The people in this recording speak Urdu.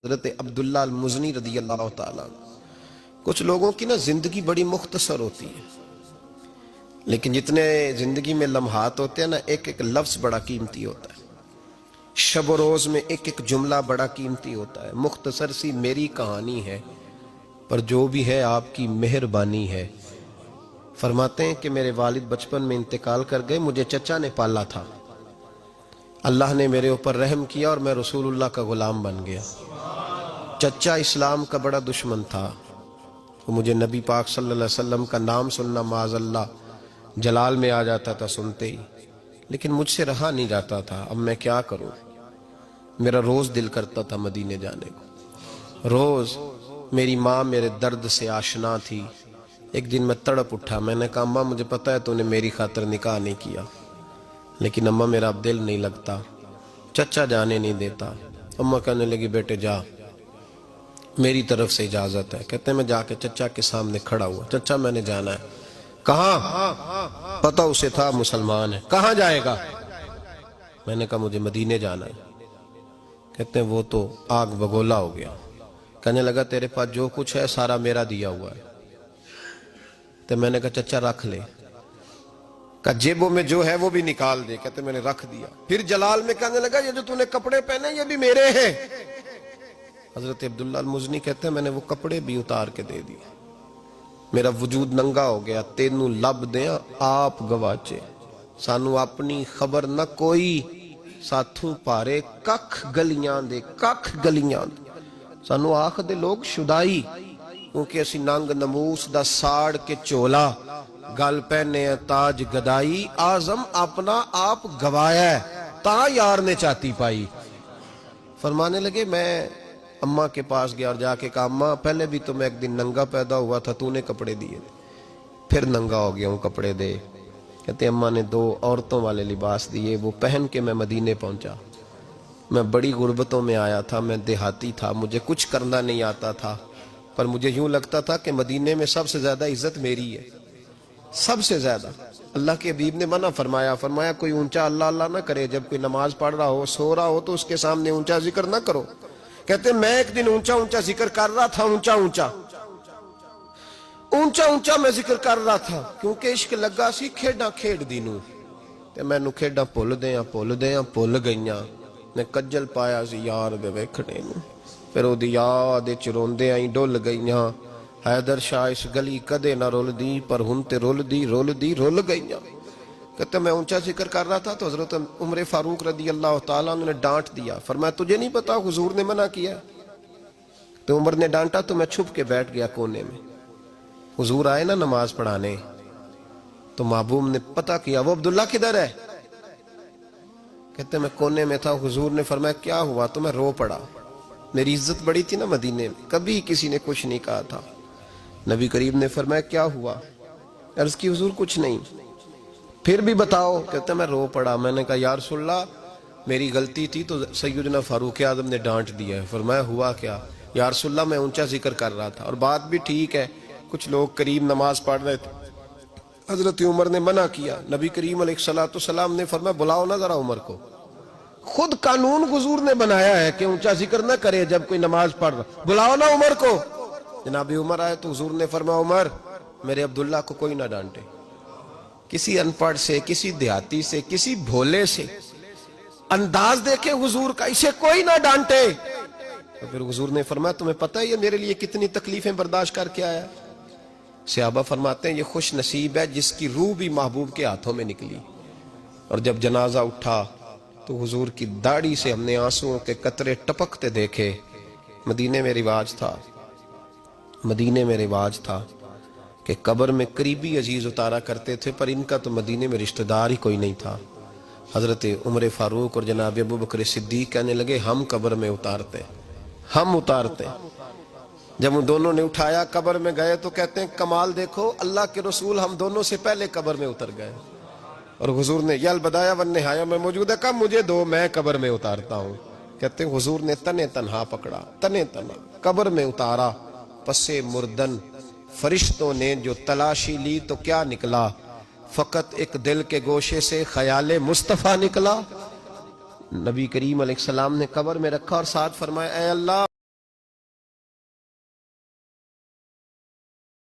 حضرت عبداللہ المزنی رضی اللہ تعالیٰ عنہ۔ کچھ لوگوں کی نا زندگی بڑی مختصر ہوتی ہے، لیکن جتنے زندگی میں لمحات ہوتے ہیں نا، ایک ایک لفظ بڑا قیمتی ہوتا ہے، شب و روز میں ایک ایک جملہ بڑا قیمتی ہوتا ہے۔ مختصر سی میری کہانی ہے، پر جو بھی ہے آپ کی مہربانی ہے۔ فرماتے ہیں کہ میرے والد بچپن میں انتقال کر گئے، مجھے چچا نے پالا تھا، اللہ نے میرے اوپر رحم کیا اور میں رسول اللہ کا غلام بن گیا۔ چچا اسلام کا بڑا دشمن تھا، وہ مجھے نبی پاک صلی اللہ علیہ وسلم کا نام سننا معاذ اللہ جلال میں آ جاتا تھا سنتے ہی، لیکن مجھ سے رہا نہیں جاتا تھا۔ اب میں کیا کروں؟ میرا روز دل کرتا تھا مدینے جانے کو، روز۔ میری ماں میرے درد سے آشنا تھی۔ ایک دن میں تڑپ اٹھا، میں نے کہا اماں مجھے پتا ہے تو نے میری خاطر نکاح نہیں کیا، لیکن اماں میرا اب دل نہیں لگتا، چچا جانے نہیں دیتا۔ اماں کہنے لگی بیٹے جا، میری طرف سے اجازت ہے۔ کہتے ہیں میں جا کے چچا کے سامنے کھڑا ہوا، چچا میں نے جانا ہے۔ کہاں؟ پتہ اسے تھا مسلمان ہے۔ کہاں جائے گا؟ میں نے کہا مجھے مدینے جانا ہے۔ کہتے ہیں وہ تو آگ بگولا ہو گیا، کہنے لگا تیرے پاس جو کچھ ہے سارا میرا دیا ہوا ہے۔ تو میں نے کہا چچا رکھ لے۔ کہا جیبوں میں جو ہے وہ بھی نکال دے۔ کہتے میں نے رکھ دیا۔ پھر جلال میں کہنے لگا یہ جو تو نے کپڑے پہنے یہ بھی میرے ہیں۔ حضرت عبداللہ المزنی کہتے ہیں میں نے وہ کپڑے بھی اتار کے دے دیے، میرا وجود ننگا ہو گیا۔ تینوں لب دیاں آپ گواچے، سانو اپنی خبر نہ کوئی، ساتھوں پارے ککھ گلیاں دے، ککھ گلیاں دے۔ سانو آخ دے لوگ شدائی، کیونکہ اسی ننگ نموس دا ساڑ کے چولا، گل پہنے تاج گدائی، آزم اپنا آپ گوایا ہے تا یار نے چاتی پائی۔ فرمانے لگے میں اماں کے پاس گیا اور جا کے کہا اماں پہلے بھی تو میں ایک دن ننگا پیدا ہوا تھا، تو نے کپڑے دیے، پھر ننگا ہو گیا ہوں، کپڑے دے۔ کہتے اماں نے 2 عورتوں والے لباس دیے، وہ پہن کے میں مدینے پہنچا۔ میں بڑی غربتوں میں آیا تھا، میں دیہاتی تھا، مجھے کچھ کرنا نہیں آتا تھا، پر مجھے یوں لگتا تھا کہ مدینے میں سب سے زیادہ عزت میری ہے، سب سے زیادہ۔ اللہ کے حبیب نے منع فرمایا کوئی اونچا اللہ اللہ نہ کرے، جب کوئی نماز پڑھ رہا ہو سو رہا ہو تو اس کے سامنے اونچا ذکر نہ کرو۔ کہتے میں ایک دن اونچا ذکر کر رہا تھا، اونچا میں ذکر کر رہا تھا، کیونکہ عشق لگا سی کھیڈاں کھیڈ دی نوں، تے مینوں کھیڈاں بھل گئیاں، میں کجل پایا سی یار دے ویکھنے نوں، پھر او دی یاد وچ روندے آئی ڈل گئیاں۔ حیدر شاہ اس گلی کدے نہ رول دی، پر ہن تے رول دی گئیاں۔ کہتے میں اونچا ذکر کر رہا تھا تو حضرت عمر فاروق رضی اللہ تعالیٰ عنہ نے ڈانٹ دیا، فرمایا تجھے نہیں پتا حضور نے منع کیا؟ تو عمر نے ڈانٹا تو میں چھپ کے بیٹھ گیا کونے میں۔ حضور آئے نا نماز پڑھانے تو محبوب نے پتہ کیا وہ عبداللہ کدھر ہے؟ کہتے میں کونے میں تھا، حضور نے فرمایا کیا ہوا؟ تو میں رو پڑا، میری عزت بڑی تھی نا مدینے میں، کبھی کسی نے کچھ نہیں کہا تھا۔ نبی کریم نے فرمایا کیا ہوا؟ عرض کی حضور کچھ نہیں۔ پھر بھی بتاؤ۔ کہتے میں رو پڑا، میں نے کہا یا رسول اللہ میری غلطی تھی تو سیدنا فاروق اعظم نے ڈانٹ دیا ہے۔ فرمایا ہوا کیا؟ یا رسول اللہ میں اونچا ذکر کر رہا تھا، اور بات بھی ٹھیک ہے، کچھ لوگ قریب نماز پڑھ رہے تھے، حضرت عمر نے منع کیا۔ نبی کریم علیہ السلام نے فرمایا بلاؤ نا ذرا عمر کو، خود قانون حضور نے بنایا ہے کہ اونچا ذکر نہ کرے جب کوئی نماز پڑھ رہا، بلاؤ نا عمر کو۔ جناب عمر آئے تو حضور نے فرمایا عمر میرے عبداللہ کو کوئی نہ ڈانٹے، کسی ان پڑھ سے، کسی دیہاتی سے، کسی بھولے سے انداز دیکھے حضور کا، اسے کوئی نہ ڈانٹے۔ تو پھر حضور نے فرمایا تمہیں پتہ ہے یہ میرے لیے کتنی تکلیفیں برداشت کر کے آیا؟ صحابہ فرماتے ہیں یہ خوش نصیب ہے جس کی روح بھی محبوب کے ہاتھوں میں نکلی۔ اور جب جنازہ اٹھا تو حضور کی داڑھی سے ہم نے آنسوؤں کے قطرے ٹپکتے دیکھے۔ مدینے میں رواج تھا کہ قبر میں قریبی عزیز اتارا کرتے تھے، پر ان کا تو مدینے میں رشتہ دار ہی کوئی نہیں تھا۔ حضرت عمر فاروق اور جناب ابو بکر صدیق کہنے لگے ہم قبر میں اتارتے۔ جب ان دونوں نے اٹھایا قبر میں گئے تو کہتے ہیں کمال دیکھو اللہ کے رسول ہم دونوں سے پہلے قبر میں اتر گئے، اور حضور نے یا البدایہ والنہایہ میں موجود ہے کہا مجھے دو میں قبر میں اتارتا ہوں۔ کہتے ہیں حضور نے تنہا پکڑا، تنہا قبر میں اتارا، پسے مردن فرشتوں نے جو تلاشی لی تو کیا نکلا؟ فقط ایک دل کے گوشے سے خیال مصطفیٰ نکلا۔ نبی کریم علیہ السلام نے قبر میں رکھا اور ساتھ فرمایا اے اللہ